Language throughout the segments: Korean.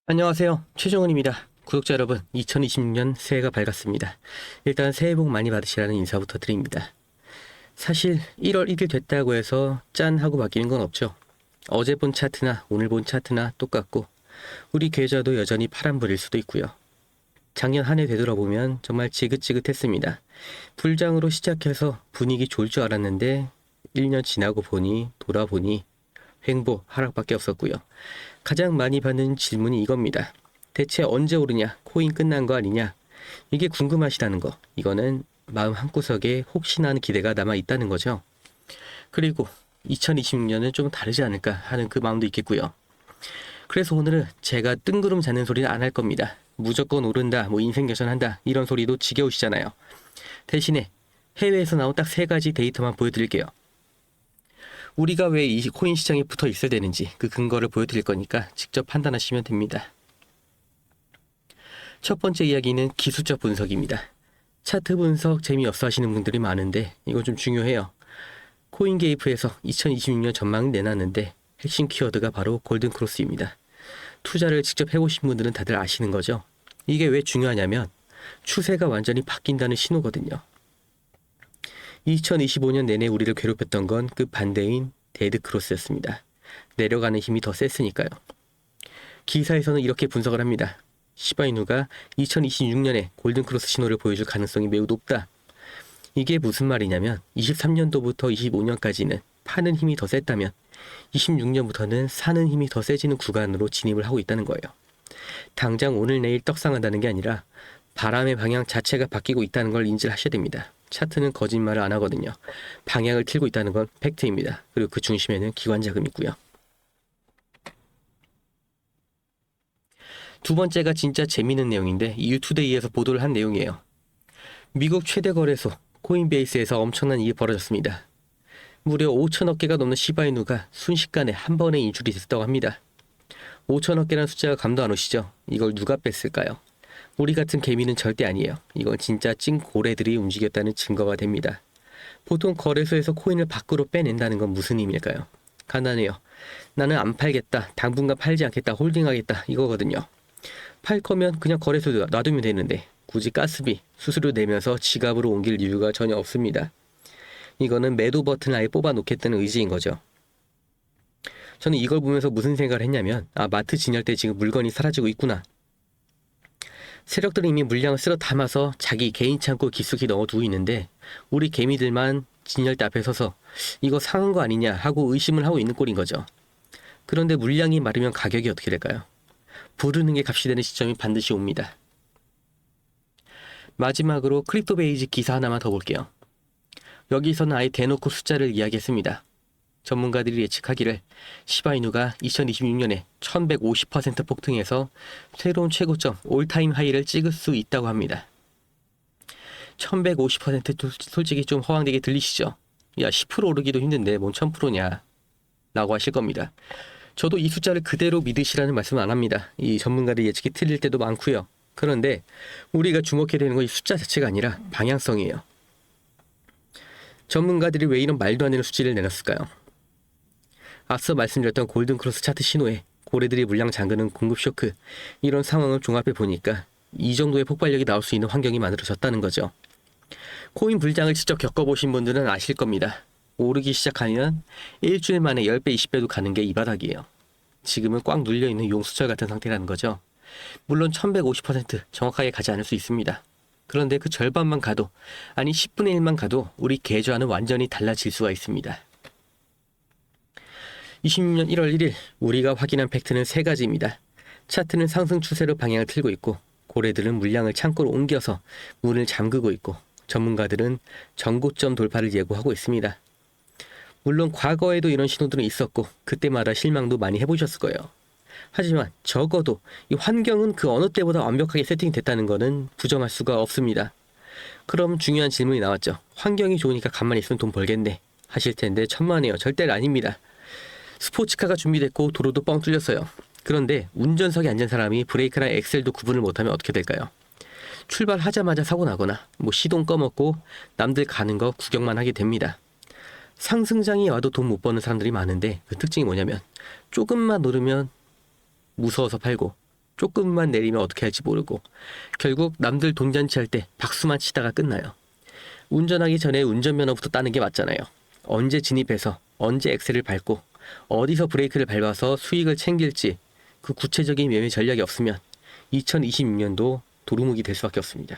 안녕하세요. 최정은입니다. 구독자 여러분, 2026년 새해가 밝았습니다. 일단 새해 복 많이 받으시라는 인사부터 드립니다. 사실 1월 1일 됐다고 해서 짠 하고 바뀌는 건 없죠. 어제 본 차트나 오늘 본 차트나 똑같고 우리 계좌도 여전히 파란불일 수도 있고요. 작년 한 해 되돌아보면 정말 지긋지긋했습니다. 불장으로 시작해서 분위기 좋을 줄 알았는데 1년 지나고 보니 돌아보니 횡보, 하락밖에 없었고요. 가장 많이 받는 질문이 이겁니다. 대체 언제 오르냐? 코인 끝난 거 아니냐? 이게 궁금하시다는 거. 이거는 마음 한구석에 혹시나 하는 기대가 남아 있다는 거죠. 그리고 2026년은 좀 다르지 않을까 하는 그 마음도 있겠고요. 그래서 오늘은 제가 뜬구름 잡는 소리는 안 할 겁니다. 무조건 오른다, 인생 개선한다 이런 소리도 지겨우시잖아요. 대신에 해외에서 나온 딱 세 가지 데이터만 보여드릴게요. 우리가 왜 이 코인 시장에 붙어 있어야 되는지 그 근거를 보여드릴 거니까 직접 판단하시면 됩니다. 첫 번째 이야기는 기술적 분석입니다. 차트 분석 재미없어 하시는 분들이 많은데 이건 좀 중요해요. 코인게이프에서 2026년 전망을 내놨는데 핵심 키워드가 바로 골든크로스입니다. 투자를 직접 해보신 분들은 다들 아시는 거죠. 이게 왜 중요하냐면 추세가 완전히 바뀐다는 신호거든요. 2025년 내내 우리를 괴롭혔던 건 그 반대인 데드크로스였습니다. 내려가는 힘이 더 셌으니까요. 기사에서는 이렇게 분석을 합니다. 시바이누가 2026년에 골든크로스 신호를 보여줄 가능성이 매우 높다. 이게 무슨 말이냐면 23년도부터 25년까지는 파는 힘이 더 셌다면 26년부터는 사는 힘이 더 세지는 구간으로 진입을 하고 있다는 거예요. 당장 오늘 내일 떡상한다는 게 아니라 바람의 방향 자체가 바뀌고 있다는 걸 인지를 하셔야 됩니다. 차트는 거짓말을 안 하거든요. 방향을 틀고 있다는 건 팩트입니다. 그리고 그 중심에는 기관 자금이 있고요. 두 번째가 진짜 재미있는 내용인데 뉴투데이에서 보도를 한 내용이에요. 미국 최대 거래소 코인베이스에서 엄청난 일이 벌어졌습니다. 무려 5천억 개가 넘는 시바이누가 순식간에 한 번에 인출이 됐다고 합니다. 5천억 개라는 숫자가 감도 안 오시죠? 이걸 누가 뺐을까요? 우리 같은 개미는 절대 아니에요. 이건 진짜 찐 고래들이 움직였다는 증거가 됩니다. 보통 거래소에서 코인을 밖으로 빼낸다는 건 무슨 의미일까요? 간단해요. 나는 안 팔겠다, 당분간 팔지 않겠다, 홀딩하겠다 이거거든요. 팔 거면 그냥 거래소에 놔두면 되는데 굳이 가스비, 수수료 내면서 지갑으로 옮길 이유가 전혀 없습니다. 이거는 매도 버튼을 아예 뽑아 놓겠다는 의지인 거죠. 저는 이걸 보면서 무슨 생각을 했냐면 마트 진열 때 지금 물건이 사라지고 있구나. 세력들은 이미 물량을 쓸어 담아서 자기 개인 창고 깊숙이 넣어두고 있는데 우리 개미들만 진열대 앞에 서서 이거 상한 거 아니냐 하고 의심을 하고 있는 꼴인 거죠. 그런데 물량이 마르면 가격이 어떻게 될까요? 부르는 게 값이 되는 시점이 반드시 옵니다. 마지막으로 크립토베이지 기사 하나만 더 볼게요. 여기서는 아예 대놓고 숫자를 이야기했습니다. 전문가들이 예측하기를 시바이누가 2026년에 1150% 폭등해서 새로운 최고점 올타임 하이를 찍을 수 있다고 합니다. 1150% 솔직히 좀 허황되게 들리시죠? 야 10% 오르기도 힘든데 뭔 1000%냐 라고 하실 겁니다. 저도 이 숫자를 그대로 믿으시라는 말씀은 안 합니다. 이 전문가들 예측이 틀릴 때도 많고요. 그런데 우리가 주목해야 되는 건 이 숫자 자체가 아니라 방향성이에요. 전문가들이 왜 이런 말도 안 되는 수치를 내놨을까요? 앞서 말씀드렸던 골든크로스 차트 신호에 고래들이 물량 잠그는 공급 쇼크 이런 상황을 종합해 보니까 이 정도의 폭발력이 나올 수 있는 환경이 만들어졌다는 거죠. 코인 불장을 직접 겪어보신 분들은 아실 겁니다. 오르기 시작하면 일주일 만에 10배, 20배도 가는 게 이 바닥이에요. 지금은 꽉 눌려있는 용수철 같은 상태라는 거죠. 물론 1150% 정확하게 가지 않을 수 있습니다. 그런데 그 절반만 가도 아니 10분의 1만 가도 우리 계좌는 완전히 달라질 수가 있습니다. 26년 1월 1일 우리가 확인한 팩트는 세 가지입니다. 차트는 상승 추세로 방향을 틀고 있고 고래들은 물량을 창고로 옮겨서 문을 잠그고 있고 전문가들은 전고점 돌파를 예고하고 있습니다. 물론 과거에도 이런 신호들은 있었고 그때마다 실망도 많이 해보셨을 거예요. 하지만 적어도 이 환경은 그 어느 때보다 완벽하게 세팅됐다는 것은 부정할 수가 없습니다. 그럼 중요한 질문이 나왔죠. 환경이 좋으니까 가만히 있으면 돈 벌겠네 하실 텐데 천만에요. 절대 아닙니다. 스포츠카가 준비됐고 도로도 뻥 뚫렸어요. 그런데 운전석에 앉은 사람이 브레이크랑 엑셀도 구분을 못하면 어떻게 될까요? 출발하자마자 사고 나거나 시동 꺼먹고 남들 가는 거 구경만 하게 됩니다. 상승장이 와도 돈 못 버는 사람들이 많은데 그 특징이 뭐냐면 조금만 오르면 무서워서 팔고 조금만 내리면 어떻게 할지 모르고 결국 남들 돈잔치 할 때 박수만 치다가 끝나요. 운전하기 전에 운전면허부터 따는 게 맞잖아요. 언제 진입해서 언제 엑셀을 밟고 어디서 브레이크를 밟아서 수익을 챙길지 그 구체적인 매매 전략이 없으면 2026년도 도루묵이 될 수밖에 없습니다.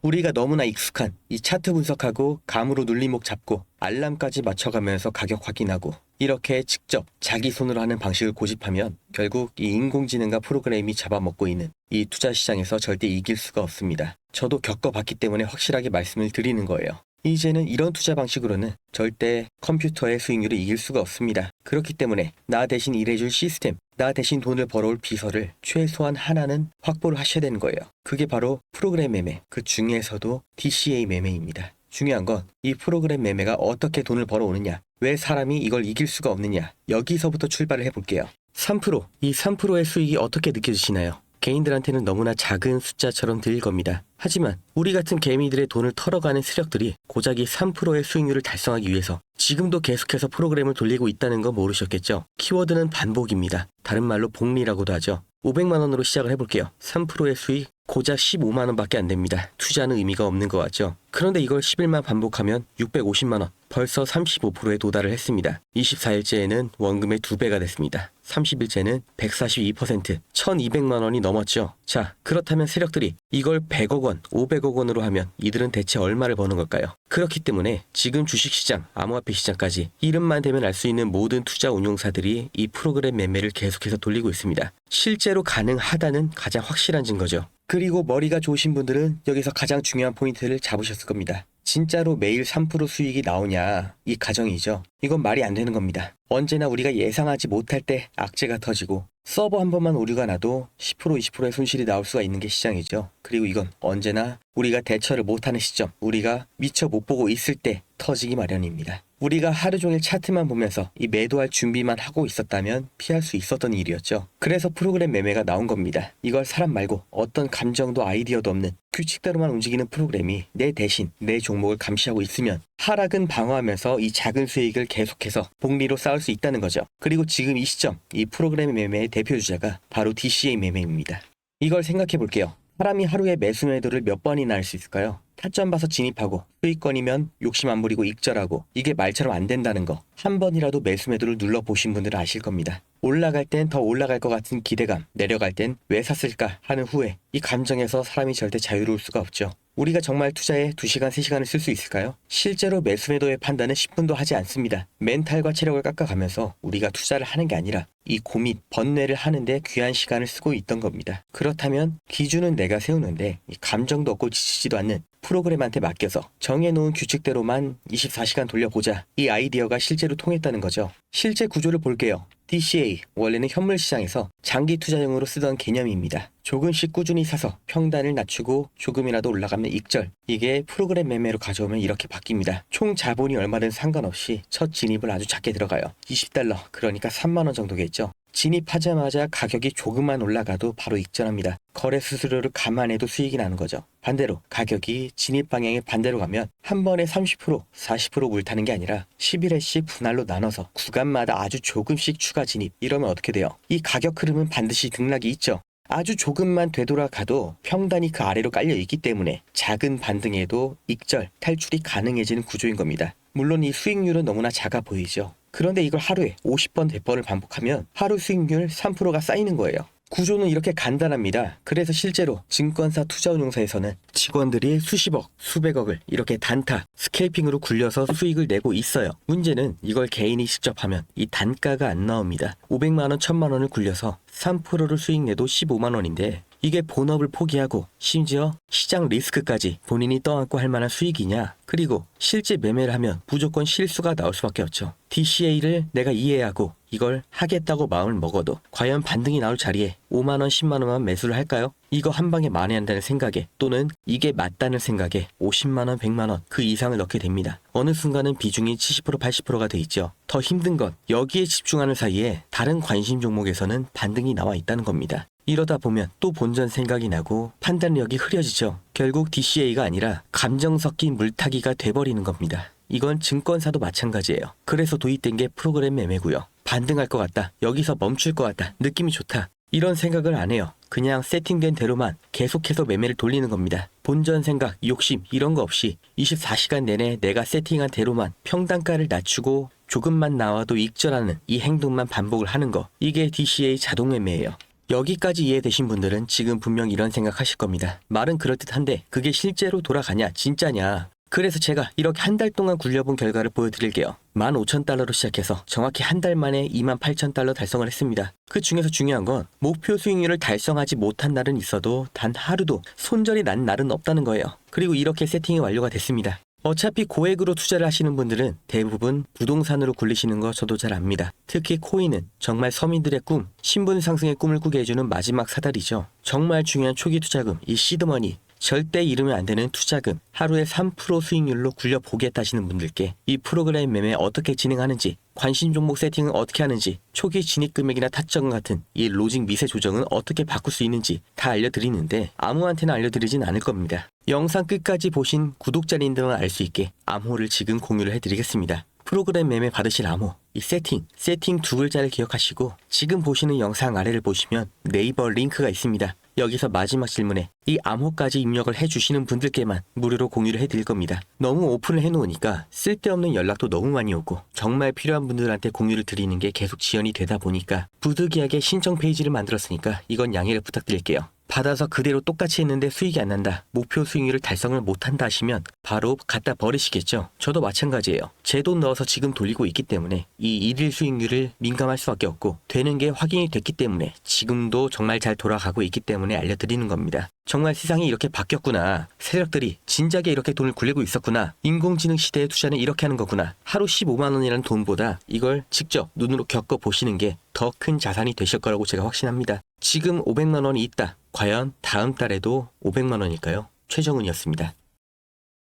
우리가 너무나 익숙한 이 차트 분석하고 감으로 눌림목 잡고 알람까지 맞춰가면서 가격 확인하고 이렇게 직접 자기 손으로 하는 방식을 고집하면 결국 이 인공지능과 프로그램이 잡아먹고 있는 이 투자 시장에서 절대 이길 수가 없습니다. 저도 겪어봤기 때문에 확실하게 말씀을 드리는 거예요. 이제는 이런 투자 방식으로는 절대 컴퓨터의 수익률을 이길 수가 없습니다. 그렇기 때문에 나 대신 일해줄 시스템, 나 대신 돈을 벌어올 비서를 최소한 하나는 확보를 하셔야 되는 거예요. 그게 바로 프로그램 매매, 그 중에서도 DCA 매매입니다. 중요한 건 이 프로그램 매매가 어떻게 돈을 벌어오느냐, 왜 사람이 이걸 이길 수가 없느냐, 여기서부터 출발을 해볼게요. 3%, 이 3%의 수익이 어떻게 느껴지시나요? 개인들한테는 너무나 작은 숫자처럼 들릴 겁니다. 하지만 우리 같은 개미들의 돈을 털어가는 세력들이 고작 이 3%의 수익률을 달성하기 위해서 지금도 계속해서 프로그램을 돌리고 있다는 거 모르셨겠죠? 키워드는 반복입니다. 다른 말로 복리라고도 하죠. 500만 원으로 시작을 해볼게요. 3%의 수익 고작 15만 원밖에 안 됩니다. 투자는 의미가 없는 것 같죠? 그런데 이걸 10일만 반복하면 650만 원, 벌써 35%에 도달을 했습니다. 24일째에는 원금의 2배가 됐습니다. 30일째는 142%, 1200만 원이 넘었죠. 자, 그렇다면 세력들이 이걸 100억 원, 500억 원으로 하면 이들은 대체 얼마를 버는 걸까요? 그렇기 때문에 지금 주식시장, 암호화폐 시장까지 이름만 대면 알 수 있는 모든 투자 운용사들이 이 프로그램 매매를 계속해서 돌리고 있습니다. 실제로 가능하다는 가장 확실한 증거죠. 그리고 머리가 좋으신 분들은 여기서 가장 중요한 포인트를 잡으셨을 겁니다. 진짜로 매일 3% 수익이 나오냐, 이 가정이죠. 이건 말이 안 되는 겁니다. 언제나 우리가 예상하지 못할 때 악재가 터지고 서버 한 번만 오류가 나도 10% 20%의 손실이 나올 수가 있는 게 시장이죠. 그리고 이건 언제나 우리가 대처를 못하는 시점, 우리가 미처 못 보고 있을 때 터지기 마련입니다. 우리가 하루 종일 차트만 보면서 이 매도할 준비만 하고 있었다면 피할 수 있었던 일이었죠. 그래서 프로그램 매매가 나온 겁니다. 이걸 사람 말고 어떤 감정도 아이디어도 없는 규칙대로만 움직이는 프로그램이 내 대신 내 종목을 감시하고 있으면 하락은 방어하면서 이 작은 수익을 계속해서 복리로 쌓을 수 있다는 거죠. 그리고 지금 이 시점, 이 프로그램 매매의 대표 주자가 바로 DCA 매매입니다. 이걸 생각해 볼게요. 사람이 하루에 매수 매도를 몇 번이나 할 수 있을까요? 타점 봐서 진입하고 수익권이면 욕심 안 부리고 익절하고 이게 말처럼 안 된다는 거 한 번이라도 매수 매도를 눌러보신 분들은 아실 겁니다. 올라갈 땐 더 올라갈 것 같은 기대감, 내려갈 땐 왜 샀을까 하는 후회, 이 감정에서 사람이 절대 자유로울 수가 없죠. 우리가 정말 투자에 2시간, 3시간을 쓸 수 있을까요? 실제로 매수 매도의 판단은 10분도 하지 않습니다. 멘탈과 체력을 깎아가면서 우리가 투자를 하는 게 아니라 이 고민, 번뇌를 하는데 귀한 시간을 쓰고 있던 겁니다. 그렇다면 기준은 내가 세우는데 이 감정도 없고 지치지도 않는 프로그램한테 맡겨서 정해놓은 규칙대로만 24시간 돌려보자, 이 아이디어가 실제로 통했다는 거죠. 실제 구조를 볼게요. DCA, 원래는 현물 시장에서 장기 투자용으로 쓰던 개념입니다. 조금씩 꾸준히 사서 평단을 낮추고 조금이라도 올라가면 익절. 이게 프로그램 매매로 가져오면 이렇게 바뀝니다. 총 자본이 얼마든 상관없이 첫 진입을 아주 작게 들어가요. $20, 그러니까 3만 원 정도겠죠. 진입하자마자 가격이 조금만 올라가도 바로 익절합니다. 거래 수수료를 감안해도 수익이 나는 거죠. 반대로 가격이 진입 방향의 반대로 가면 한 번에 30%, 40% 물타는 게 아니라 11회씩 분할로 나눠서 구간마다 아주 조금씩 추가 진입, 이러면 어떻게 돼요? 이 가격 흐름은 반드시 등락이 있죠. 아주 조금만 되돌아가도 평단이 그 아래로 깔려 있기 때문에 작은 반등에도 익절, 탈출이 가능해지는 구조인 겁니다. 물론 이 수익률은 너무나 작아 보이죠. 그런데 이걸 하루에 50번, 100번을 반복하면 하루 수익률 3%가 쌓이는 거예요. 구조는 이렇게 간단합니다. 그래서 실제로 증권사 투자운용사에서는 직원들이 수십억, 수백억을 이렇게 단타, 스케이핑으로 굴려서 수익을 내고 있어요. 문제는 이걸 개인이 직접 하면 이 단가가 안 나옵니다. 500만 원, 1000만 원을 굴려서 3%를 수익 내도 15만 원인데 이게 본업을 포기하고 심지어 시장 리스크까지 본인이 떠안고 할 만한 수익이냐? 그리고 실제 매매를 하면 무조건 실수가 나올 수밖에 없죠. DCA를 내가 이해하고 이걸 하겠다고 마음을 먹어도 과연 반등이 나올 자리에 5만 원, 10만 원만 매수를 할까요? 이거 한 방에 만회한다는 생각에, 또는 이게 맞다는 생각에 50만 원, 100만 원 그 이상을 넣게 됩니다. 어느 순간은 비중이 70%, 80%가 돼 있죠. 더 힘든 건 여기에 집중하는 사이에 다른 관심 종목에서는 반등이 나와 있다는 겁니다. 이러다 보면 또 본전 생각이 나고 판단력이 흐려지죠. 결국 DCA가 아니라 감정 섞인 물타기가 돼버리는 겁니다. 이건 증권사도 마찬가지예요. 그래서 도입된 게 프로그램 매매고요. 반등할 것 같다, 여기서 멈출 것 같다, 느낌이 좋다, 이런 생각을 안 해요. 그냥 세팅된 대로만 계속해서 매매를 돌리는 겁니다. 본전 생각, 욕심 이런 거 없이 24시간 내내 내가 세팅한 대로만 평단가를 낮추고 조금만 나와도 익절하는 이 행동만 반복을 하는 거. 이게 DCA 자동 매매예요. 여기까지 이해되신 분들은 지금 분명 이런 생각하실 겁니다. 말은 그럴듯한데 그게 실제로 돌아가냐, 진짜냐. 그래서 제가 이렇게 한 달 동안 굴려본 결과를 보여드릴게요. 15,000달러로 시작해서 정확히 한 달 만에 28,000달러 달성을 했습니다. 그 중에서 중요한 건 목표 수익률을 달성하지 못한 날은 있어도 단 하루도 손절이 난 날은 없다는 거예요. 그리고 이렇게 세팅이 완료가 됐습니다. 어차피 고액으로 투자를 하시는 분들은 대부분 부동산으로 굴리시는 거 저도 잘 압니다. 특히 코인은 정말 서민들의 꿈, 신분 상승의 꿈을 꾸게 해주는 마지막 사다리죠. 정말 중요한 초기 투자금, 이 시드머니, 절대 잃으면 안 되는 투자금, 하루에 3% 수익률로 굴려보겠다 하시는 분들께 이 프로그램 매매 어떻게 진행하는지, 관심 종목 세팅은 어떻게 하는지, 초기 진입 금액이나 타점 같은 이 로직 미세 조정은 어떻게 바꿀 수 있는지 다 알려드리는데 아무한테나 알려드리진 않을 겁니다. 영상 끝까지 보신 구독자님들만 알 수 있게 암호를 지금 공유를 해드리겠습니다. 프로그램 매매 받으실 암호, 이 세팅 두 글자를 기억하시고 지금 보시는 영상 아래를 보시면 네이버 링크가 있습니다. 여기서 마지막 질문에 이 암호까지 입력을 해주시는 분들께만 무료로 공유를 해드릴 겁니다. 너무 오픈을 해놓으니까 쓸데없는 연락도 너무 많이 오고 정말 필요한 분들한테 공유를 드리는 게 계속 지연이 되다 보니까 부득이하게 신청 페이지를 만들었으니까 이건 양해를 부탁드릴게요. 받아서 그대로 똑같이 했는데 수익이 안 난다, 목표 수익률을 달성을 못한다 하시면 바로 갖다 버리시겠죠. 저도 마찬가지예요. 제 돈 넣어서 지금 돌리고 있기 때문에 이 일일 수익률을 민감할 수밖에 없고 되는 게 확인이 됐기 때문에 지금도 정말 잘 돌아가고 있기 때문에 알려드리는 겁니다. 정말 세상이 이렇게 바뀌었구나, 세력들이 진작에 이렇게 돈을 굴리고 있었구나, 인공지능 시대의 투자는 이렇게 하는 거구나, 하루 15만원이라는 돈보다 이걸 직접 눈으로 겪어보시는 게 더 큰 자산이 되실 거라고 제가 확신합니다. 지금 500만원이 있다. 과연 다음 달에도 500만원일까요? 최정훈이었습니다.